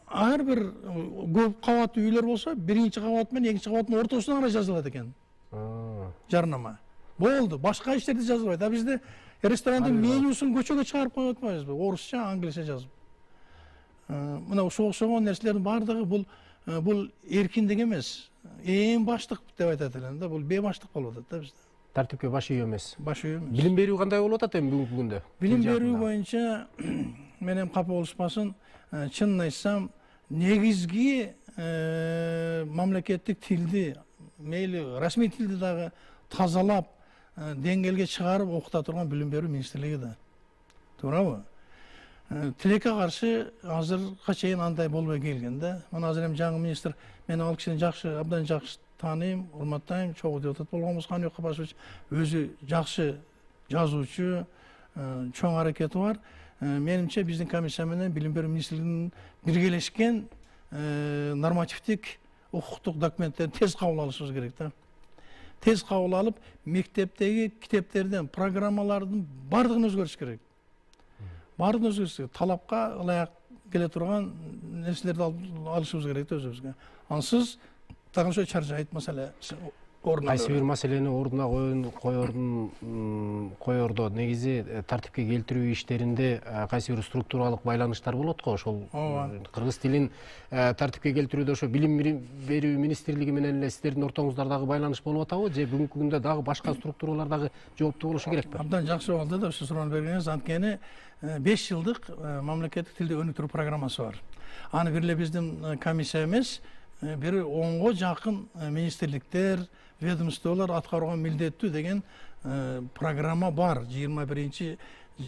Ар бир көп кабаттуу үйлөр болсо, биринчи кабат менен экинчи кабаттын ортосуна карай жазылат экен. Жарнама. Болду, башка иштерди жазылбайт. А бизде ресторандын менюсун көчөгө чыгарып коюп атпайбызбы? Орусча, англисче жазып. Мына ошого окшогон нерселердин баардыгы бул эркиндик эмес. Эң баштык деп айтат элем да. Бул бебаштык болуп атат да бизде. Тартипке баш ийүү эмес. Баш ийүү эмес. Билим берүү кандай болуп атат эми бүгүнкү күндө? Билим берүү боюнча менен капа болушпасын, чынын айтсам, негизги мамлекеттик тилди, мейли расмий тилди дагы тазалап, деңгээлге чыгарып окута турган билим берүү министрлиги да. Туурабы? Тилекке каршы азыркыга чейин андай болбой келген да. Мына азыр эми жаңы министр, мен ал кишини жакшы, абдан жакшы тааныйм, урматтайм, чогуу депутат болгонбуз, Каныбек Капашевич өзү жакшы жазуучу, чоң аракети бар. Менимче биздин комиссия менен билим берүү министрлигинин биргелешкен нормативдик укуктук документтерди тез кабыл алышыбыз керек да. Тез кабыл алып, мектептеги китептерден, программалардын бардыгын өзгөртүш керек. Бардыгын өзгөртүш керек. Талапка ылайык келе турган нерселерди алышыбыз керек да өзүбүзгө. Ансыз дагы ошо чаржайт маселе ордуна. Кайсы бир маселени ордуна коердо негизи тартипке келтирүү иштеринде кайсы бир структуралык байланыштар болот го. Ошол кыргыз тилин тартипке келтирүүдө ошо билим берүү министрлиги менен эле сиздердин ортоңуздардагы байланыш болуп атабы же бүгүнкү күндө дагы башка структуралар дагы жооптуу болушу керекпи? Абдан жакшы болду да ошо суроону бергениңиз. Анткени 5 жылдык мамлекеттик тилди өнүктүрүү программасы бар. Аны бир эле биздин комиссия эмес, бир 10го жакын министрликтер, ведомстволор аткарууга милдеттүү деген программа бар. 21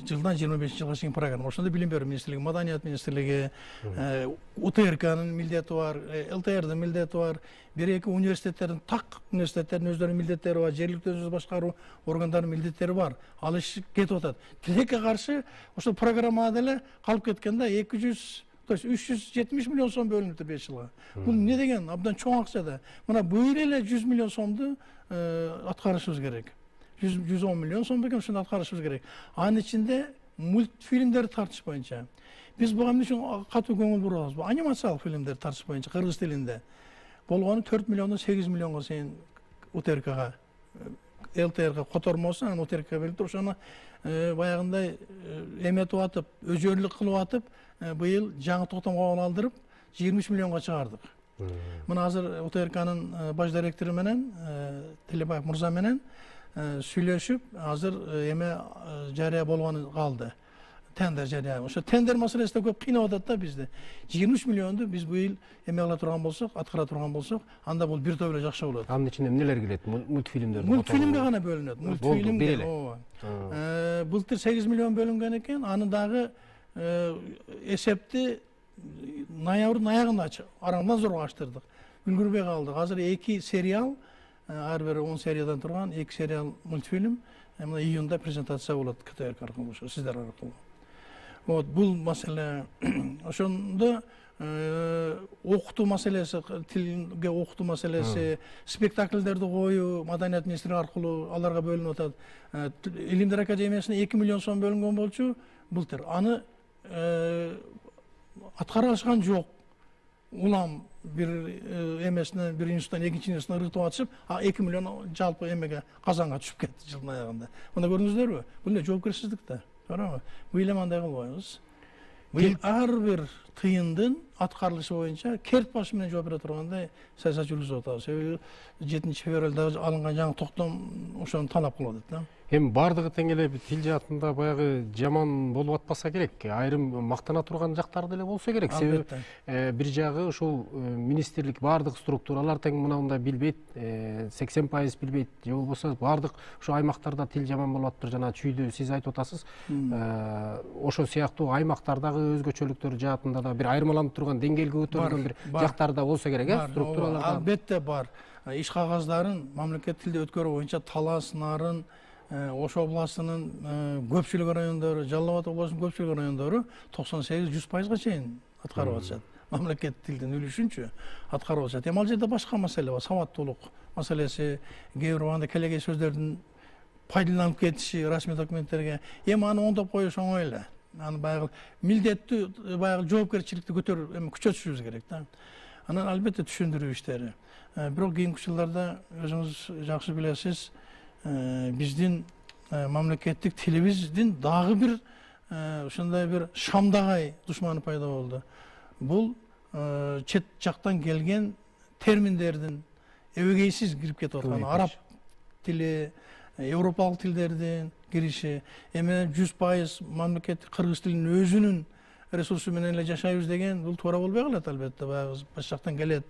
жылдан 25 жылга чейин программа. Ошондо билим берүү министрлиги, маданият министрлиги, УТРКнын милдети бар, ЛТРдин милдети бар, бир-эки университеттердин, так университеттердин өздөрүнүн милдеттери бар, жергиликтүү өзүн башкаруу органдарынын милдеттери бар. Ал иш кетип атат. Тилекке каршы ошол программада эле калып кеткен да 370 миллион сом бөлүнүптүр 5 жылга. Бул эмне деген? Абдан чоң акча да. Мына быйыл эле 100 миллион сомду аткарышыбыз керек. 110 миллион сом деген ушуну аткарышыбыз керек. Анын ичинде мультфильмдерди тартыш боюнча. Биз буга эмне үчүн катуу көңүл бурабыз? Бул анимациялык фильмдерди тартыш боюнча кыргыз тилинде. Болгону 4 миллиондон 8 миллионго чейин УТРКга, ЛТРга котормосу, анан УТРКга берилип туруп, ошону баягындай эметип атып, өзөрлүк кылып атып, быйыл жаңы токтом кабыл алдырып 23 миллионго чыгардык. Мына азыр ОТРКнын баш директору менен Телебаев мырза менен сүйлөшүп, азыр эме жарыя болгону калды. Tender жарыя. Ошо тендер маселеси да көп кыйнап атат да бизди. 23 миллионду биз бу ел эме кыла турган болсок, аткара турган болсок, анда бул бир топ эле жакшы болот. Анын ичинде эмнелер кирет? Мультфильмдер. Мультфильмге гана бөлүнөт. Мультфильмге. Былтыр 8 миллион бөлүнгөн экен. Аны дагы эсепти ноябрдын аягында арандан зорго ачтырдык. Үлгүрбөй калдык. Азыр 2 сериал, ар бири 10 сериядан турган 2 сериал мультфильм мына июнда презентация болот КТРК аркылуу, ошо сиздер аркылуу. Вот бул маселе ошондо окутуу маселеси, тилге окутуу маселеси, спектакльдерди коюу маданият министри аркылуу аларга бөлүнүп атат. Илимдер академиясына 2 миллион сом бөлүнгөн болчу былтыр. Аны аткара алышкан жок. Улам бир эмесинен, бир институттан экинчи институттан ыргытып атышып, 2 миллион жалпы эмеге казанга түшүп кетти жылдын аягында. Мына көрдүңүздөрбү? Бул эле жоопкерчилик да. To'g'rimi? Bu yil manda qilmaymiz. Bu yil har bir tiyindin atkарылышы боюнча керт башы менен жооп бере тургандай саясат жүргүзүп атабыз. Себеби 7-февралда алынган жаңы токтом ошону талап кылып атат да. Эми бардыгы тең эле тил жаатында баягы жаман болуп атпаса керек. Айрым мактана турган жактары деле болсо керек. Себеби бир жагы ушул министрлик бардык структуралар тең мындай билбейт, 80% билбейт. Же болбосо бардык ушу аймактарда тил жаман болуп атыптыр. Жана чүйдү сиз айтып атасыз. Ошо сыяктуу аймактардагы өзгөчөлүктөр жаатында да бир айырмаланып турган, деңгээлге көтөрүлгөн бир жактары да болсо керек, структураларда. Албетте бар. Иш кагаздарын мамлекет тилде өткөрүү боюнча Талас, Нарын, Ош областынын көпчүлүк райондору, Жалал Абад областынын көпчүлүк райондору 98-100%га чейин аткарып атышат. Мамлекет тилдин үлүшүнчү аткарып атышат. Эми ал жерде башка маселе бар, сабаттуулук маселеси, кээ бир убагында келегей сөздөрдүн пайдаланып кетиши расмий документтерге. Эми аны оңдоп коюш оңой эле. Аны баягы милдеттүү, баягы жоопкерчиликти көтөрүп, эми күчөтүшүбүз керек да. Анан албетте түшүндүрүү иштери. Бирок кийинки жылдарда өзүңүз жакшы билесиз, биздин мамлекеттик тилибиздин дагы бир ушундай бир шамдагай душманы пайда болду. Бул чет жактан келген терминдердин эбегейсиз кирип кетип аткан араб тили, европалык тилдердин кириши, эми 100% мамлекеттик кыргыз тилинин өзүнүн ресурсу менен эле жашайбыз деген бул туура болбой калат албетте. Баягы баш жактан келет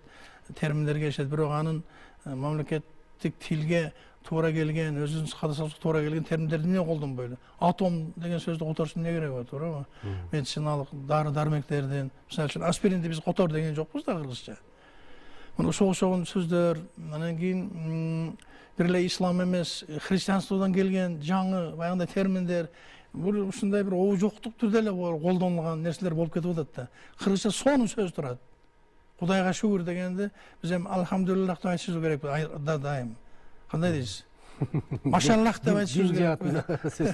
терминдер келишет, бирок анын мамлекеттик тилге туура келген, өзүнүн кадасалыкка туура келген терминдерди эмне колдонбойлу? Атом деген сөздү которуштун эмне кереги бар, туурабы? Медициналык дары-дармектердин, мисалы үчүн аспиринди биз котор деген жокпуз да кыргызча. Мына ошол сөздөр, анан кийин бир эле ислам эмес, христианстводон келген жаңы баягындай терминдер, бул ушундай бир жоктук түрдө эле колдонулган нерселер болуп кетип атат да. Кыргызча сонун сөз турат. Кудайга шүгүр дегенди биз эми алхамдулиллах деп айтышыбыз керек да дайым. Кандай дейсиз? Машаллах деп айтышыбыз керек.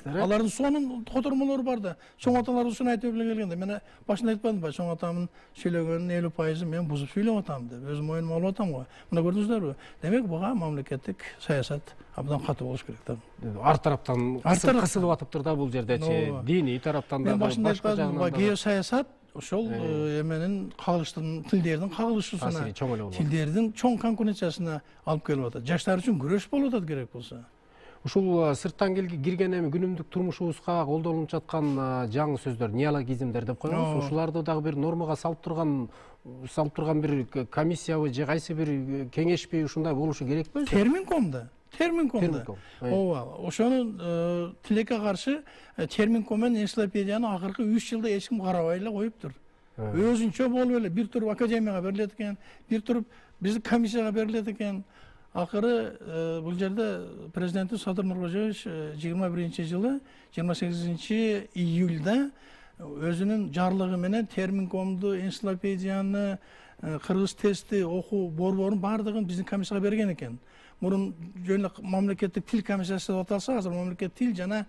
Алардын сонун котормолору бар да. Чоң аталар ушуну айтып эле келгенде, мен башында айтпадым ба, чоң атамдын сүйлөгөнүнүн 50% мен бузуп сүйлөп атам деп, өзүм моюнума алып атам го. Мына көрдүңүздөрбү? Демек буга мамлекеттик саясат абдан катуу болуш керек да. Ар тараптан кысылып атыптыр да бул жердечи. Диний тараптан да башка жагынан да. Геосаясат ошол эменин кагылыштын, тилдердин кагылышуусуна, тилдердин чоң конкуренциясына алып келип атат. Жаштар үчүн күрөш болуп атат керек болсо. Ушул сырттан кирген эми күнүмдүк турмушубузга колдонулуп жаткан жаңы сөздөр, неологизмдер деп коебуз. Ушуларды дагы бир нормага салып турган бир комиссиябы же кайсы бир кеңешпи ушундай болушу керекпи? Терминкомдо. Ооба, ошону тилекке каршы Терминком менен энциклопедияны акыркы 3 жылда эч ким карабай эле коюптур. Өзүнчө болуп эле бир туруп академияга берилет экен, бир туруп биздин комиссияга берилет экен. Акыры бул жерде президенти Садыр Нуркожоевич 21-жылы 28-июльда өзүнүн жарлыгы менен Терминкомду, энциклопедияны, кыргыз тести, окуу борборун бардыгын биздин комиссияга берген экен. Мурун жөн мамлекеттик тил комиссиясы деп аталса, азыр мамлекеттик тил жана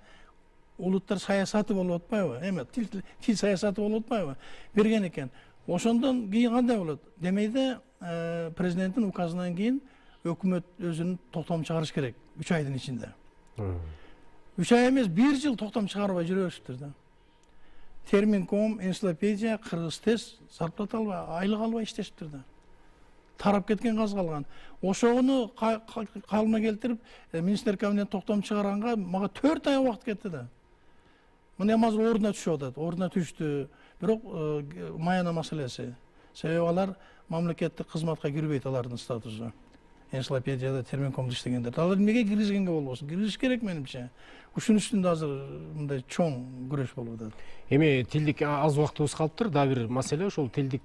улуттар саясаты болуп атпайбы? Эме тил саясаты болуп атпайбы? Берген экен. Ошондон кийин кандай болот? Демейде президенттин указынан кийин өкмөт өзүнүн токтом чыгарыш керек 3 айдын ичинде. 3 ай эмес, 1 жыл токтом чыгарбай жүрө беришиптир да. Терминком, энциклопедия, кыргыз тест зарплата албай, айлык албай иштешиптир да. тарап кеткен газ калган. Ошону калыма келтирип, министрлер кабинети токтом чыгарганга мага 4 ай убакыт кетти да. Мына азыр ордуна түшүп атат, ордуна түштү. Бирок маяна маселеси. Себеби алар мамлекеттик кызматка кирбейт, алардын статусу. Энциклопедияда терминкомду иштегендер. Алар эмнеге киргизгенге болбосун? Киргизиш керек менимче. Ушунун үстүндө азыр мындай чоң күрөш болуп атат. Эми тилдик аз убактыбыз калыптыр. Дагы бир маселе ошол тилдик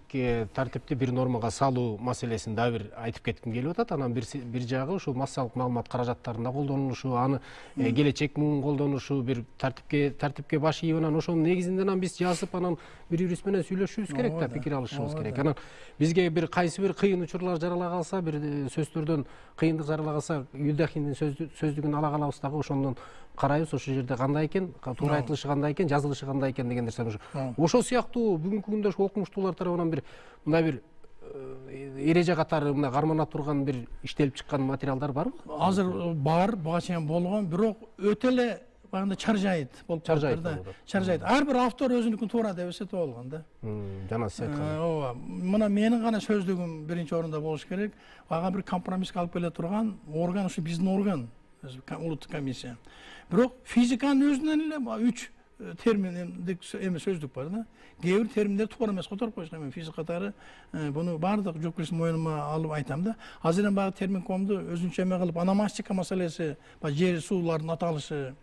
тартипти бир нормага салуу маселесин дагы бир айтып кетким келип атат. Анан бир жагы ушул массалык маалымат каражаттарында колдонулушу, аны келечек муун колдонушу, бир тартипке баш ийип, анан ошонун негизинде анан биз жазып, анан бири-бирибиз менен сүйлөшүшүбүз керек да, пикир алышыбыз керек. Анан бизге бир кайсы бир кыйын учурлар жарала калса, бир сөздөрдөн кыйындык жарала калса, Юлдахиндин сөздүгүн ала калабыз дагы, ошондон карайбыз ошол жерде кандай экен, туура айтылышы кандай экен, жазылышы кандай экен деген нерсени ошо сыяктуу бүгүнкү күндө окумуштуулар тарабынан бир мындай бир эреже катары мына кармана турган бир иштелип чыккан материалдар барбы? Азыр бар, буга чейин болгон, бирок өтө эле багында чаржайт болуп калды да. Чаржайт. Ар бир автор өзүнүкүн туура деп эсептеп алган да. Жана сиз айткан. Ооба. Мына менин гана сөздүгүм биринчи орунда болуш керек. Ага бир компромисске алып келе турган орган ушу биздин орган, улуттук комиссия. Бирок физиканын өзүнөн эле 3 терминдик эме сөздүк бар да. Кээ бир терминдер туура эмес которуп коюшкан. Мен физик катары буну баардык жоопкерчиликтин мойнума алып айтам да. Азыр эми баягы терминкомду өзүнчө эме кылып, аномастика маселеси, жер суулардын аталышы,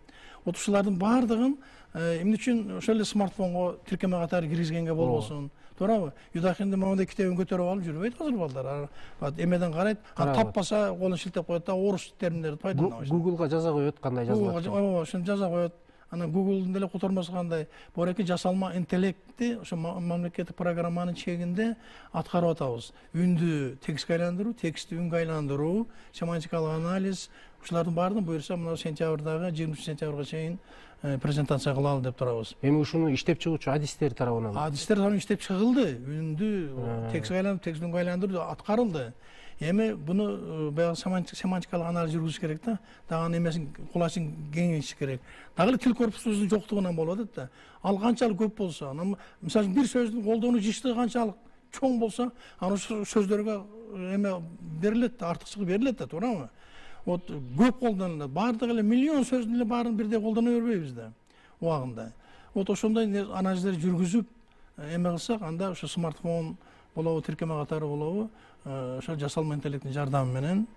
ушулардын баардыгын эмне үчүн ошол эле смартфонго тиркеме катары киргизгенге болбосун. Туурабы? Юдахинди моундай китебин көтөрүп алып жүрбөйт азыр балдар. Эмеден карайт, таппаса колун шилтеп коет да, орус терминдерди пайдаланат. Google-га жаза коет, кандай жазылат. Ооба, ошону жаза коет. Анан Google-дун деле котормосу кандай? Бореки жасалма интеллектти ошо мамлекеттик программанын чегинде аткарып атабыз. Үндү текстке айландыруу, текстти үнгө айландыруу, семантикалык анализ, ушулардын баардыгын буюрса мына сентябрдагы 23 сентябрга чейин презентация кылалы деп турабыз. Эми ушуну иштеп чыгуучу адистер тарабынан. Адистер тарабынан иштеп чыгылды. Үндү текстке айландыруу, текстти үнгө айландыруу аткарылды. Эми буну баягы семантикалык анализ жүргүзүш керек да. Дагы эмесин кулачын кеңейтиш керек. Дагы эле тил корпусубуздун жоктугунан болуп атат да. Ал канчалык көп болсо, анан мисалы бир сөздүн колдонуу жыштыгы канчалык чоң болсо, анан ошол сөздөргө эме берилет да, артыкчылык берилет да, туурабы? Вот көп колдонулат. Баардыгы эле миллион сөздүн эле баарын бирдей колдоно бербейбиз да убагында. Вот ошондой анализдер жүргүзүп эме кылсак, анда ошо смартфон болобу, тиркеме катары болобу, ошо жасалма интеллекттин жардамы менен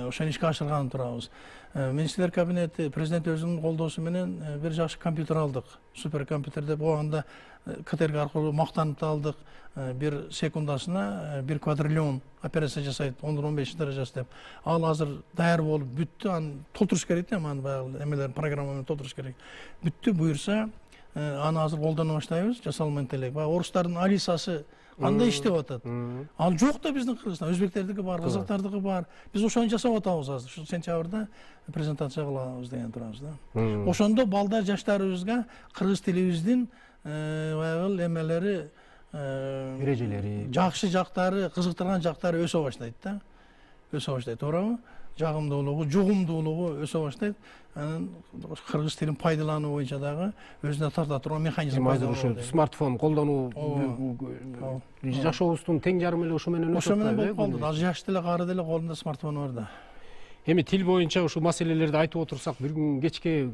ошону ишке ашырганын турабыз. Министрлер кабинети президент өзүнүн колдоосу менен бир жакшы компьютер алдык. Суперкомпьютер деп убагында КТРК аркылуу мактанып алдык. Бир секундасына 1 квадриллион операция жасайт, 10-15 даражасы деп. Ал азыр даяр болуп бүттү, аны толтуруш керек да, аны баягы эмелер программа менен толтуруш керек. Бүттү, буюрса аны азыр колдоно баштайбыз, жасалма интеллект. Баягы орустардын Алисасы андай иштеп атат. Ал жок да биздин Кыргызстан, өзбектердики бар, казактардыкы бар. Биз ошону жасап атабыз азыр. Ушу сентябрда презентация кылабыз деген турабыз да. Ошондо балдар, жаштарыбызга кыргыз тилибиздин баягы эмелери, эрежелери, жакшы жактары, кызыктырган жактары өсө баштайт да. Өсө баштайт, туурабы? Жагымдуулугу, жугумдуулугу өсө баштайт. Анан кыргыз тилин пайдалануу боюнча дагы өзүнө тарта турган механизм пайда болот. Ошо смартфон колдонуу жашообуздун тең жарымы эле ошо менен өсүп атат. Ошо менен болуп калды. Аз жаш деле, кары деле колунда смартфон бар да. Эми тил боюнча ушул маселелерди айтып отурсак, бир күн кечке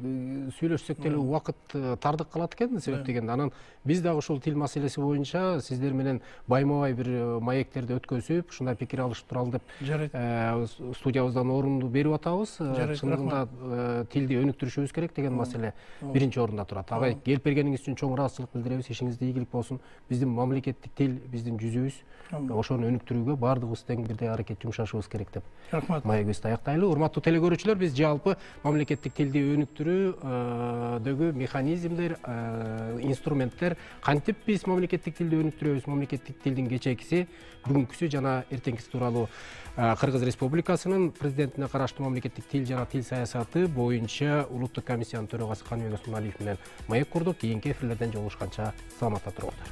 сүйлөшсөк деле убакыт тардык калат экен, себеп дегенде анан биз дагы ушул тил маселеси боюнча сиздер менен байма-бай бир маектерди өткөзүп, ушундай пикир алышып туралы деп студиябыздан орунду берип атабыз. Чындыгында тилди өнүктүрүшүбүз керек деген маселе биринчи орунда турат. Ага келип бергениңиз үчүн чоң ыраазычылык билдиребиз. Ишиңизде ийгилик болсун. Биздин мамлекеттик тил биздин жүзүбүз. Ошону өнүктүрүүгө баардыгыбыз тең бирдей аракет жумшашыбыз керек деп маегибизди аяктайлы. Урматтуу телекөрүүчүлөр, биз жалпы мамлекеттик тилди өнүктүрүүдөгү механизмдер, инструменттер, кантип биз мамлекеттик тилди өнүктүрөбүз, мамлекеттик тилдин кечээкиси, бүгүнкүсү жана эртеңкиси тууралуу Кыргыз Республикасынын президентине караштуу мамлекеттик тил жана тил саясаты боюнча улуттук комиссиянын төрагасы Каныбек Осмоналиев менен маек курдук. Кийинки эфирлерден жолугушканча саламатта туруңуздар.